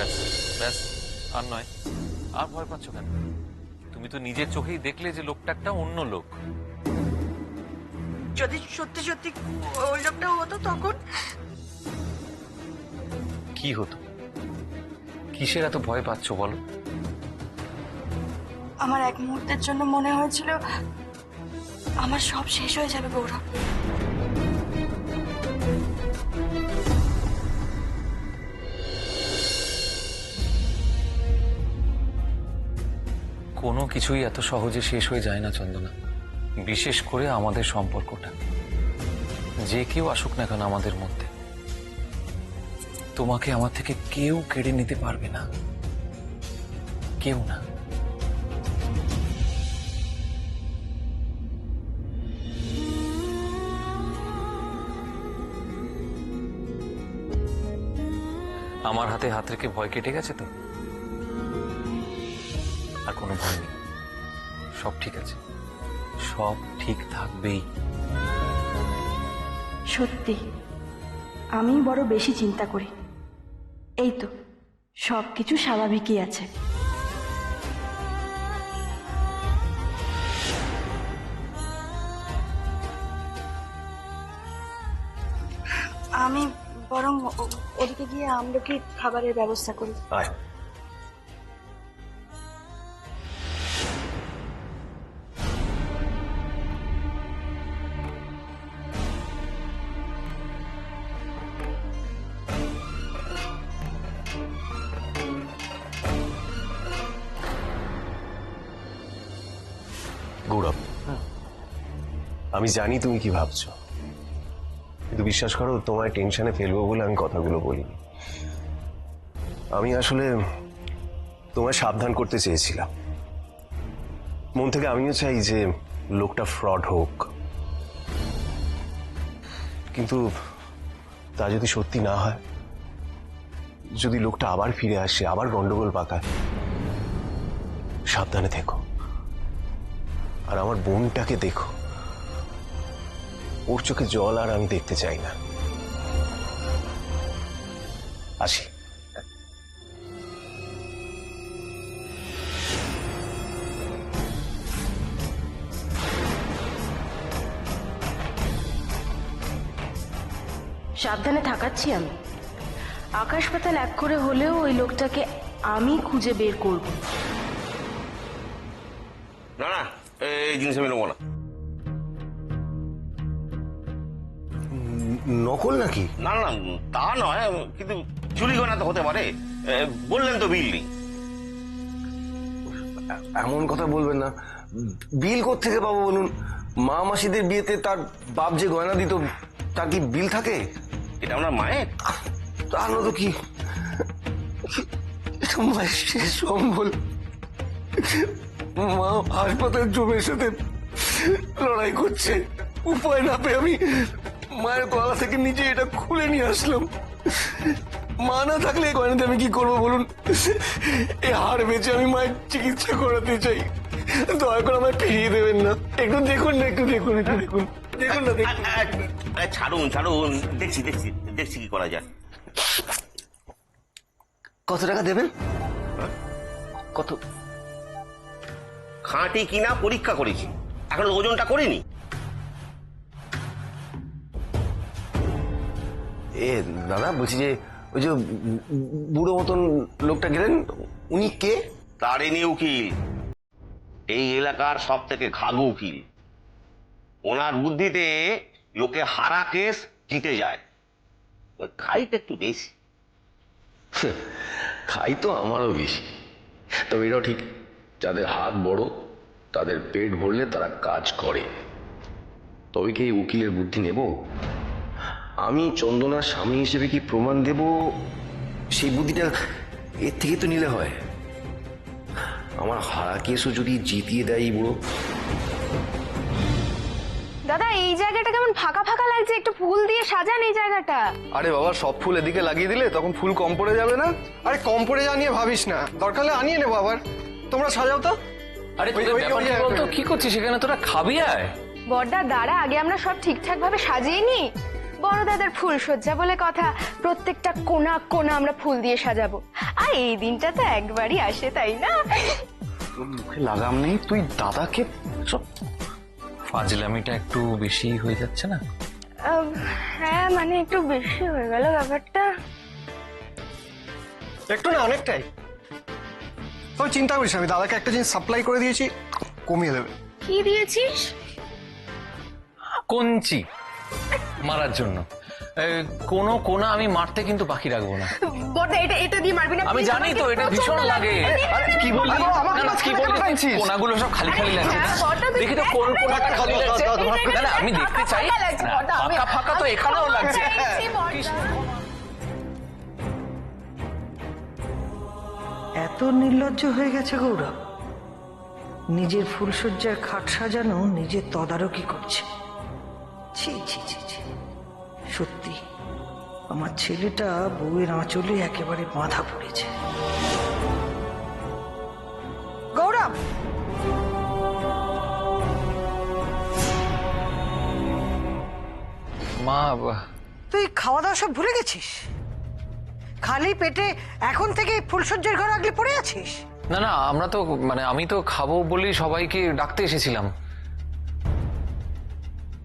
ব্যাস ব্যাস, আর নয়। আর ভয় পাচ্ছ কেন? তুমি তো নিজের চোখেই দেখলে যে লোকটা একটা অন্য লোক। যদি সত্যি সত্যি ওই লোকটা হতো তখন? কি হতো? কিসের এত ভয় পাচ্ছ বলো? আমার এক মুহূর্তের জন্য মনে হয়েছিল আমার সব শেষ হয়ে যাবে গৌরব। কোনো কিছুই এত সহজে শেষ হয়ে যায় না চন্দনা, বিশেষ করে আমাদের সম্পর্কটা। যে কেউ আসুক না কেন আমাদের মধ্যে, তোমাকে আমার থেকে কেউ কেড়ে নিতে পারবে না, কেউ না। আমার হাতে হাত রেখে ভয় কেটে গেছে তো? আর কোনো ভয় নেই, সব ঠিক আছে, সব ঠিক থাকবেই। সত্যি আমি বড় বেশি চিন্তা করি। এই তো সবকিছু স্বাভাবিকই আছে। আমি বরং ওদিকে গিয়ে আমলকি খাবারের ব্যবস্থা করি। গৌরব, আমি জানি তুমি কি ভাবছো, কিন্তু বিশ্বাস করো তোমায় টেনশনে ফেলবো বলে আমি কথাগুলো বলিনি। আমি আসলে তোমায় সাবধান করতে চেয়েছিলাম। মন থেকে আমিও চাই যে লোকটা ফ্রড হোক, কিন্তু তা যদি সত্যি না হয়, যদি লোকটা আবার ফিরে আসে, আবার গন্ডগোল পাকায়, সাবধানে থেকো। আর আমার বোনটাকে দেখো, ওর চোখে জল আর আমি দেখতে চাই না। আসি। সাবধানে থাকাচ্ছি আমি। আকাশ পাতাল এক করে হলেও ওই লোকটাকে আমি খুঁজে বের করব। না না, এই জিনিস আমি নেবো না। নকল নাকি? না না, তা নয়, কিন্তু চুরি গয়না তো হতে পারে। বললেন তো বিল নেই। এমন কথা বলবেন না। বিল কোত্থেকে পাবো বলুন? মা মাসিদের বিয়েতে তার বাপ যে গয়না দিত, তার কি বিল থাকে? এটা আপনার মায়ের? তার না তো কি, এটা মায়ের শেষ সম্বল। মা হাসপাতাল জমের সাথে লড়াই করছে, উপায় না পেয়ে আমি মায়ের গলা থেকে নিচে এটা খুলে নিয়ে আসলাম। মা না থাকলে এই গয়নাতে আমি কি করবো বলুন? এই হাড় বেঁচে আমি মায়ের চিকিৎসা করাতে চাই। দয়া করে আমায় ফিরিয়ে দেবেন না। একটু দেখুন না, একটু দেখুন, একটু দেখুন, দেখুন না, দেখুন। ছাড়ুন ছাড়ুন, দেখছি দেখছি দেখছি কি করা যায়। কত টাকা দেবেন? কত? খাঁটি কিনা পরীক্ষা করেছি, এখন ওজনটা করিনি। এ দাদা, বলছি যে ওই যে বুড়ো মতন লোকটা গেলেন, উনি কে? তারিণী উকিল, এই এলাকার সব থেকে ঘাঘু উকিল। ওনার বুদ্ধিতে লোকে হারা কেস জিতে যায়। খাইতে একটু বেশি। খাই তো আমারও বেশি, তবে এটাও ঠিক, যাদের হাত বড় তাদের পেট ভরলে তারা কাজ করে। তবে কি এই উকিলের বুদ্ধি নেব? আমি চন্দনার স্বামী হিসেবে কি প্রমাণ দেব? সেই বুদ্ধিটা এর থেকে তো নিলে হয়। আমার হারা কেসও যদি জিতিয়ে দেয় এই বুড়ো। দাদা, এই জায়গাটা কেমন ফাঁকা ফাঁকা লাগছে, একটু ফুল দিয়ে সাজান এই জায়গাটা। আরে বাবা, সব ফুল এদিকে লাগিয়ে দিলে তখন ফুল কম পড়ে যাবে না? আরে কম পড়ে যাওয়া নিয়ে ভাবিস না, দরকার হলে আনিয়ে নেবো আবার। তোমরা সাজাও তো। আরে তোদের ব্যাপারটা বলতো, কি করছিস সেখানে? তোরা খাবি? আয় বড়দা দাঁড়া, আগে আমরা সব ঠিকঠাক ভাবে সাজিয়ে নি। বড় দাদার ফুল সজ্জা বলে কথা, প্রত্যেকটা কোনা কোনা আমরা ফুল দিয়ে সাজাবো। আর এই দিনটা তো একবারই আসে, তাই না? তোর মুখে লাগাম নেই, তুই দাদাকে সব ফাজলামিটা একটু বেশি হয়ে যাচ্ছে না? হ্যাঁ মানে একটু বেশি হয়ে গেল ব্যাপারটা। একটু না, অনেকটাই। তুই চিন্তা করিস না, আমি দাদাকে একটা জিনিস সাপ্লাই করে দিয়েছি, কমিয়ে দেবে। কি দিয়েছিস? কঞ্চি মারার জন্য। কোনো কোনা আমি মারতে কিন্তু বাকি রাখবো না। বড়দা এটা এটা দিয়ে মারবি না? আমি জানি তো এটা ভীষণ লাগে। কি বললি? কোনাগুলো সব খালি খালি লাগছে। হ্যাঁ, বড়দা, দেখি তো কোন কোনাটা খালি লাগছে। না না, আমি দেখতে চাই। ফাঁকা ফাঁকা তো এখানেও লাগছে। এত নির্লজ্জ হয়ে গেছে গৌরব, নিজের ফুলসজ্জার খাট সাজানো নিজের তদারকি করছে। ছি ছি ছি ছি, সত্যি আমার ছেলেটা বউয়ের আঁচলে একেবারে বাঁধা পড়েছে। গৌরব, মা, তুই খাওয়া দাওয়া সব ভুলে গেছিস? খালি পেটে এখন থেকে ফুলসজ্জার ঘর আগলে পড়ে আছিস? না না, আমরা তো মানে আমি তো খাবো বলেই সবাইকে ডাকতে এসেছিলাম।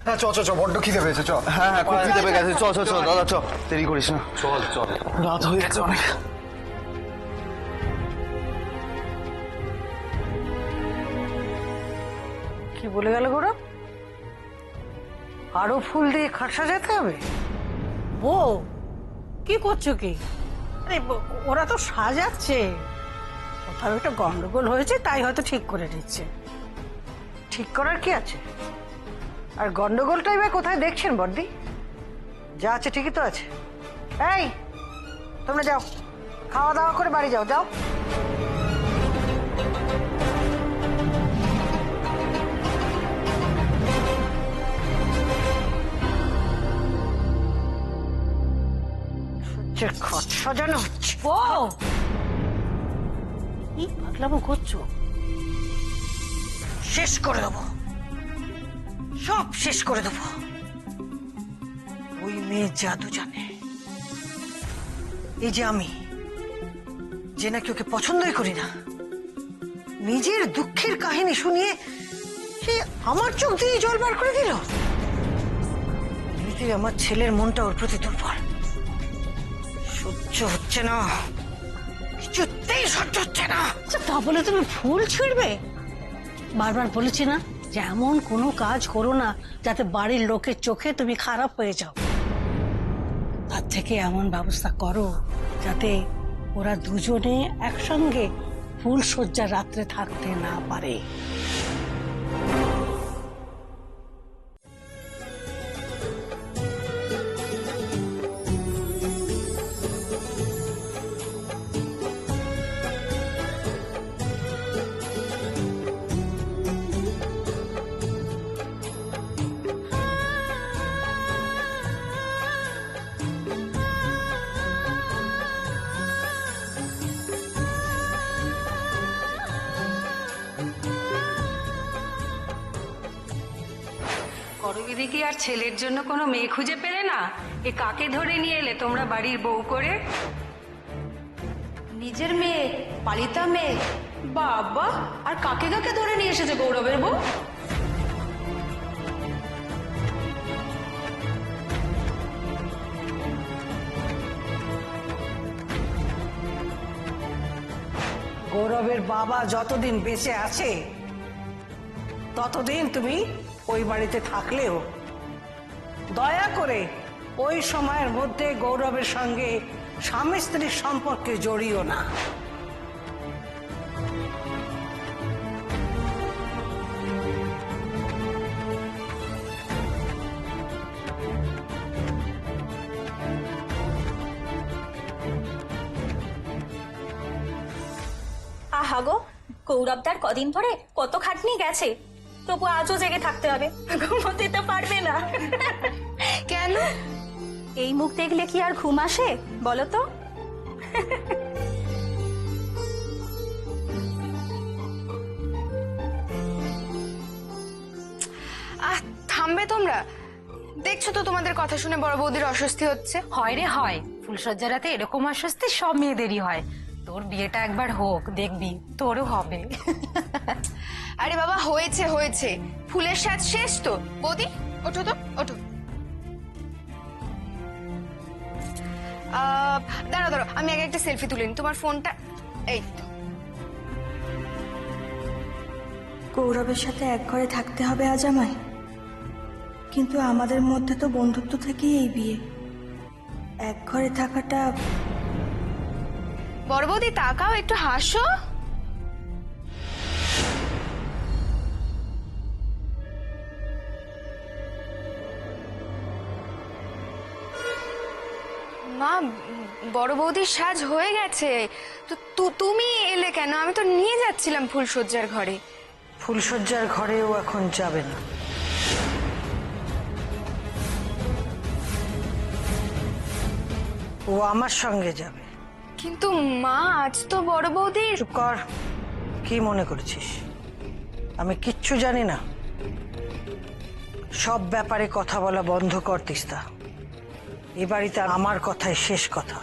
হ্যাঁ, চ চ চ, বড্ড খিদে পেয়েছে, চ। হ্যাঁ হ্যাঁ, খুব খিদে পেয়ে গেছে। চ চ চ দাদা, চ, দেরি করিস না। চল চল, রাত হয়ে গেছে অনেক। কি বলে গেল গৌরব? আরো ফুল দিয়ে খাট সাজাতে হবে? বউ কি করছো কি? আরে ওরা তো সাজাচ্ছে, কোথাও একটা গন্ডগোল হয়েছে তাই হয়তো ঠিক করে দিচ্ছে। ঠিক করার কি আছে? আর গন্ডগোলটাই বা কোথায় দেখছেন বড়দি? যা আছে ঠিকই তো আছে। এই, তোমরা যাও, খাওয়া দাওয়া করে বাড়ি যাও, যাও। সূর্যের খট সাজানো হচ্ছে। বউ কি পাগলামো করছো? শেষ করে দেবো, সব শেষ করে দেবো। ওই মেয়ে জাদু জানে। এই যে আমি, যে নাকি ওকে পছন্দই করি না, নিজের দুঃখের কাহিনী শুনিয়ে সে আমার চোখ দিয়ে জল বার করে দিল। এমনিতেই আমার ছেলের মনটা ওর প্রতি দুর্বল। সহ্য হচ্ছে না, কিছুতেই সহ্য হচ্ছে না। আচ্ছা, তা বলে তুমি ফুল ছিঁড়বে? বারবার বলেছি না যে এমন কোনো কাজ করো না যাতে বাড়ির লোকের চোখে তুমি খারাপ হয়ে যাও। তার থেকে এমন ব্যবস্থা করো যাতে ওরা দুজনে একসঙ্গে ফুল সজ্জা রাত্রে থাকতে না পারে। করবিদি কি আর ছেলের জন্য কোনো মেয়ে খুঁজে পেলে না? এ কাকে ধরে নিয়ে এলে তোমরা বাড়ির বউ করে? নিজের মেয়ে, পালিতা মেয়ে? বাবা, আর কাকে কাকে ধরে নিয়ে এসেছে গৌরবের বউ? গৌরবের বাবা যতদিন বেঁচে আছে ততদিন তুমি ওই বাড়িতে থাকলেও দয়া করে ওই সময়ের মধ্যে গৌরবের সঙ্গে স্বামী স্ত্রীর সম্পর্কে জড়িও না। আহা গো, গৌরবদার কদিন ধরে কত খাটনি গেছে, তবু আজও জেগে থাকতে হবে, ঘুমোতে তো পারবে না। কেন? এই মুখ দেখলে কি আর ঘুম আসে বলো তো? আহ, থামবে তোমরা? দেখছো তো তোমাদের কথা শুনে বড় বৌদির অস্বস্তি হচ্ছে। হয় রে হয়, ফুলসজ্জা রাতে এরকম অস্বস্তি সব মেয়েদেরই হয়। তোর বিয়েটা একবার হোক, দেখবি তোরও হবে। আরে বাবা হয়েছে হয়েছে, ফুলের সাজ শেষ তো। বৌদি ওঠো তো, ওঠো। দাঁড়াও দাঁড়াও, আমি আগে একটা সেলফি তুলে নিই। তোমার ফোনটা এই তো। গৌরবের সাথে এক ঘরে থাকতে হবে আজ আমায়, কিন্তু আমাদের মধ্যে তো বন্ধুত্ব থেকেই এই বিয়ে। এক ঘরে থাকাটা। বড় বৌদি তাকাও, একটু হাসো। মা, বড় বৌদির সাজ হয়ে গেছে তো তুমি এলে কেন? আমি তো নিয়ে যাচ্ছিলাম ফুলসজ্জার ঘরে। ফুলশয্যার ঘরেও এখন যাবে না। ও আমার সঙ্গে যাবে। কিন্তু মা, আজ তো বড় বৌদির। চুপ কর, কি মনে করছিস আমি কিচ্ছু জানি না? সব ব্যাপারে কথা বলা বন্ধ কর তিস্তা। এ বাড়িতে আমার কথাই শেষ কথা।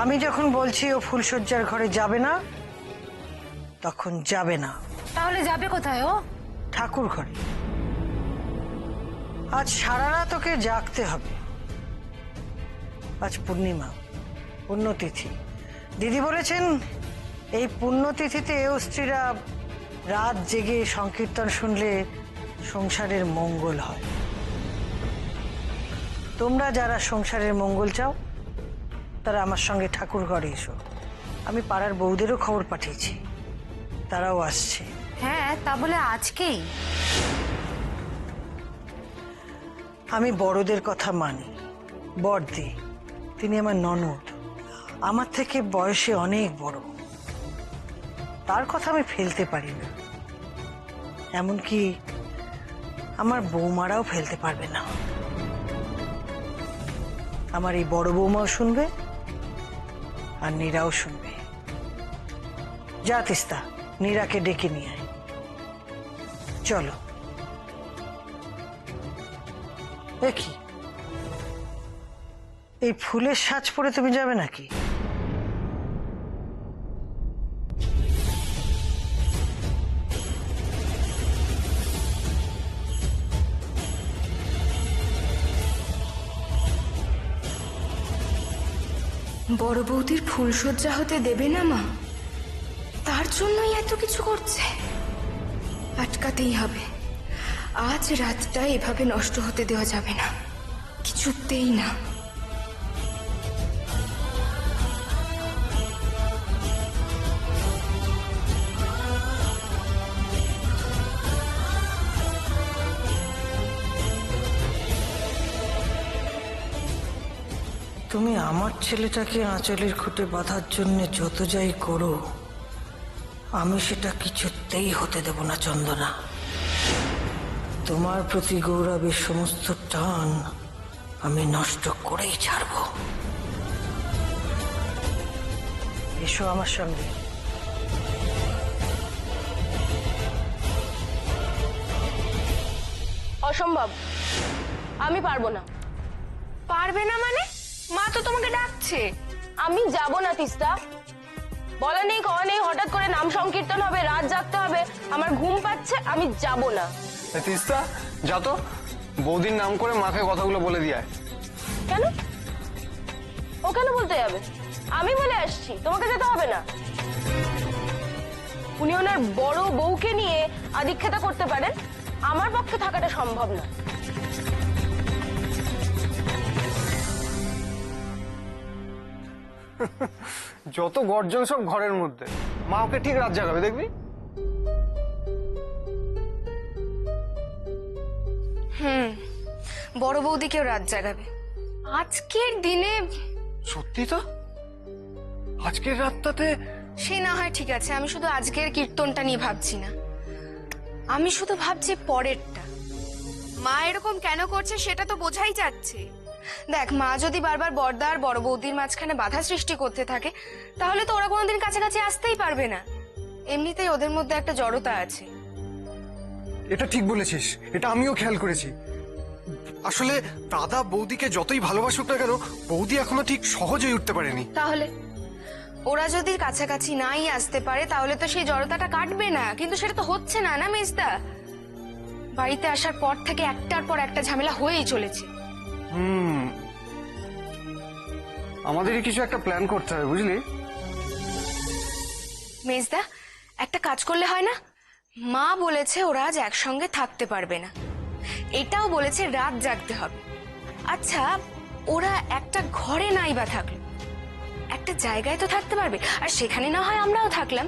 আমি যখন বলছি ও ফুলশয্যার ঘরে যাবে না, তখন যাবে না। তাহলে যাবে কোথায় ও? ঠাকুর ঘরে। আজ সারা রাত ওকে জাগতে হবে। আজ পূর্ণিমা, পুণ্যতিথি। দিদি বলেছেন এই পুণ্যতিথিতে ও স্ত্রীরা রাত জেগে সংকীর্তন শুনলে সংসারের মঙ্গল হয়। তোমরা যারা সংসারের মঙ্গল চাও তারা আমার সঙ্গে ঠাকুর ঘরে এসো। আমি পাড়ার বউদেরও খবর পাঠিয়েছি, তারাও আসছে। হ্যাঁ, তা বলে আজকেই? আমি বড়দের কথা মানি। বড়দি, তিনি আমার ননদ, আমার থেকে বয়সে অনেক বড়। তার কথা আমি ফেলতে পারি না, এমনকি আমার বৌমারাও ফেলতে পারবে না। আমার এই বড় বৌমাও শুনবে আর নীরাও শুনবে। যা তিস্তা, নীরাকে ডেকে নিয়ে আয়। চলো। দেখি এই ফুলের সাজ পরে তুমি যাবে নাকি? বড় বৌদির ফুলসজ্জা হতে দেবে না মা? তার জন্যই এত কিছু করছে। আটকাতেই হবে। আজ রাতটা এভাবে নষ্ট হতে দেওয়া যাবে না, কিছুতেই না। তুমি আমার ছেলেটাকে আঁচলের খুঁটে বাঁধার জন্য যত যাই করো, আমি সেটা কিছুতেই হতে দেব না চন্দনা। তোমার প্রতি গৌরবের সমস্ত টান আমি নষ্ট করেই ছাড়ব। এসো আমার সঙ্গে। অসম্ভব, আমি পারবো না। পারবে না মানে? মা তো তোমাকে ডাকছে। আমি যাব না তিস্তা। বলা নেই কওয়া নেই, হঠাৎ করে নাম সংকীর্তন হবে, রাত জাগতে হবে, আমার ঘুম পাচ্ছে, আমি যাব না। তিস্তা যা তো, বৌদির নাম করে মাকে কথাগুলো বলে দিয়ে আয়। কেন? ও কেন বলতে যাবে? আমি বলে আসছি, তোমাকে যেতে হবে না। উনি ওনার বড় বউকে নিয়ে আদিক্ষেতা করতে পারেন, আমার পক্ষে থাকাটা সম্ভব না। যত গর্জন সব ঘরের মধ্যে, মা ওকে ঠিক রাত জাগাবে, দেখবি। বড় বৌদিকেও রাত জাগাবে আজকের দিনে। সত্যি তো, আজকের রাতটাতে। সে না হয় ঠিক আছে, আমি শুধু আজকের কীর্তনটা নিয়ে ভাবছি না, আমি শুধু ভাবছি পরেরটা। মা এরকম কেন করছে সেটা তো বোঝাই যাচ্ছে। দেখ, মা যদি বারবার বড়দা আর বড় বৌদির মাঝখানে বাধা সৃষ্টি করতে থাকে, তাহলে তো ওরা কোনোদিন কাছাকাছি আসতেই পারবে না। এমনিতেই ওদের মধ্যে একটা জড়তা আছে। এটা ঠিক বলেছিস, এটা আমিও খেয়াল করেছি। আসলে দাদা বৌদিকে যতই ভালোবাসুক না কেন, বৌদি এখনো ঠিক সহজ হয়ে উঠতে পারেনি। তাহলে ওরা যদি কাছাকাছি নাই আসতে পারে তাহলে তো সেই জড়তাটা কাটবে না, কিন্তু সেটা তো হচ্ছে না, না মেজদা? বাড়িতে আসার পর থেকে একটার পর একটা ঝামেলা হয়েই চলেছে। আমাদেরই কিছু একটা প্ল্যান করতে হবে, বুঝলি? মেজদা, একটা কাজ করলে হয় না? মা বলেছে ওরা আজ একসঙ্গে থাকতে পারবে না, এটাও বলেছে রাত জাগতে হবে। আচ্ছা, ওরা একটা ঘরে নাই বা থাকলো, একটা জায়গায় তো থাকতে পারবে, আর সেখানে না হয় আমরাও থাকলাম,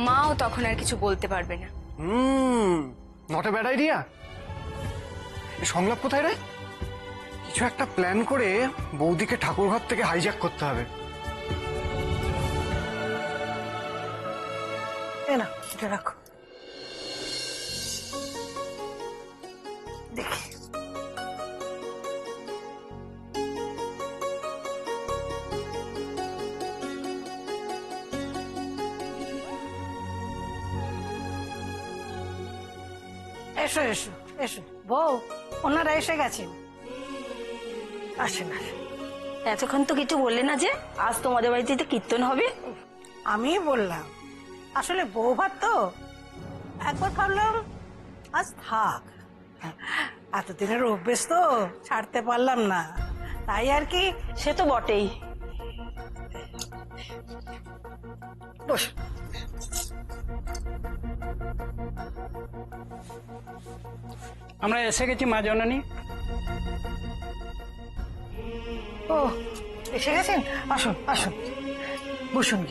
মাও তখন আর কিছু বলতে পারবে না। Not a bad idea. সংলাপ কোথায় রে? কিছু একটা প্ল্যান করে বৌদিকে ঠাকুরঘর থেকে হাইজ্যাক করতে হবে। না, এটা রাখো, দেখি। এসো এসো এসো বউ, ওনারা এসে গেছেন। আসেন আসেন। এতক্ষণ তো কিছু বললে না যে আজ তোমাদের বাড়িতে কীর্তন হবে। আমি বললাম, আসলে বউ ভাত তো, একবার ভাবলাম আজ থাক, এতদিনের অভ্যেস তো ছাড়তে পারলাম না, তাই আর কি। সে তো বটেই। বস। আমরা এসে গেছি মা জননী। ও, এসে গেছেন? আসুন আসুন, বসুন।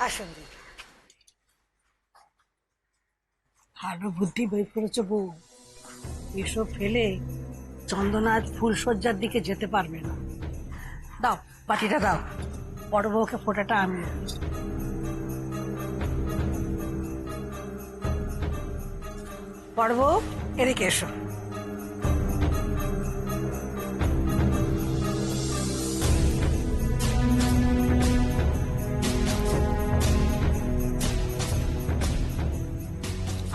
আসুন দিদি। ভালো বুদ্ধি বের করেছো বউ। এসব ফেলে চন্দনা আজ ফুলসজ্জার দিকে যেতে পারবে না। দাও বাটিটা দাও, বড় বউকে ফোঁটাটা আমি। বড় বউ, এদিকে এসো।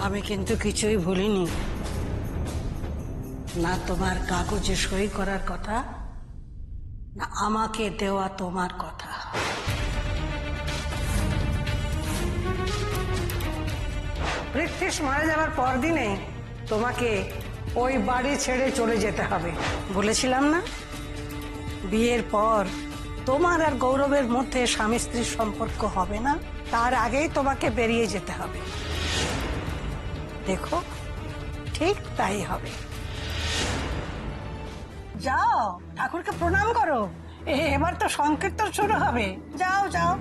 আমি কিন্তু কিছুই ভুলিনি, না তোমার কাগজে সই করার কথা, না আমাকে দেওয়া তোমার কথা। পৃথ্বীশ মারা যাওয়ার পরদিনে তোমাকে ওই বাড়ি ছেড়ে চলে যেতে হবে বলেছিলাম না? বিয়ের পর তোমার আর গৌরবের মধ্যে স্বামী স্ত্রীর সম্পর্ক হবে না, তার আগেই তোমাকে বেরিয়ে যেতে হবে। দেখো, ঠিক তাই হবে। যাও, ঠাকুরকে প্রণাম করো, এবার তো সংকীর্তন শুরু হবে। যাও যাও।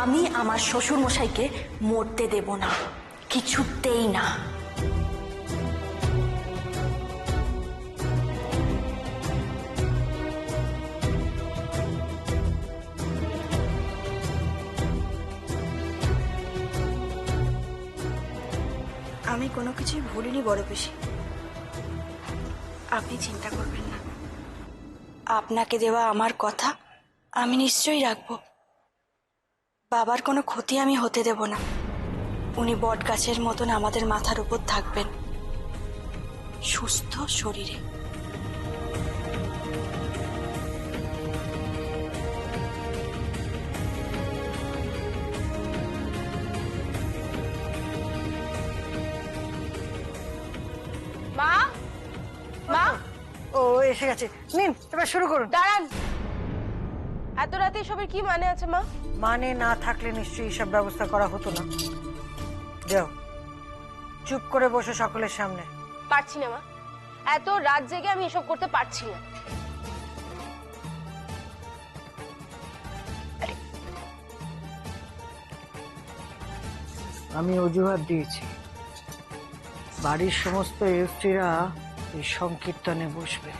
আমি আমার শ্বশুর মশাইকে মরতে দেব না, কিছুতেই না। আমি কোনো কিছুই ভুলিনি বড় পিসি, আপনি চিন্তা করবেন না। আপনাকে দেওয়া আমার কথা আমি নিশ্চয়ই রাখবো। বাবার কোনো ক্ষতি আমি হতে দেব না। উনি বট গাছের মতন আমাদের মাথার উপর থাকবেন, সুস্থ শরীরে। মা, মা, ও এসে গেছে, নিন এবার শুরু করুন। দাঁড়ান, এত রাতে সবের কি মানে আছে মা? মানে না থাকলে নিশ্চয়ই সব ব্যবস্থা করা হতো না। যাও, চুপ করে বসে সকলের সামনে। পারছি না মা, এত রাত জেগে আমি এসব করতে পারছি না। আমি অজুহাত দিয়েছি, বাড়ির সমস্ত এফটিরা এই সংকীর্তনে বসবে।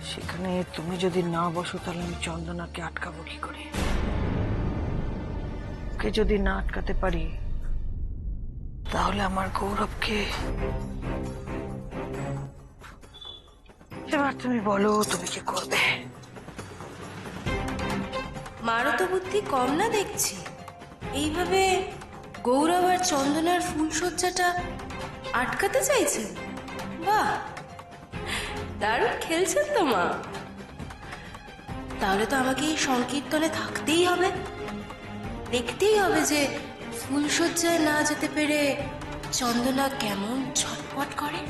সেখানে তুমি যদি না বসো তাহলে আমি চন্দনাকে আটকাবো কি করে? ওকে যদি না আটকাতে পারি তাহলে আমার গৌরবকে। এবার তুমি বলো, তুমি কি করবে? মারও তো বুদ্ধি কম না দেখছি। এইভাবে গৌরব আর চন্দনার ফুলসজ্জাটা আটকাতে চাইছেন? বাহ, দারুণ খেলছেন তো মা। তাহলে তো আমাকে এই সংকীর্তনে থাকতেই হবে, দেখতেই হবে যে ফুলসজ্জায় না যেতে পেরে চন্দনা কেমন ছটপট করে।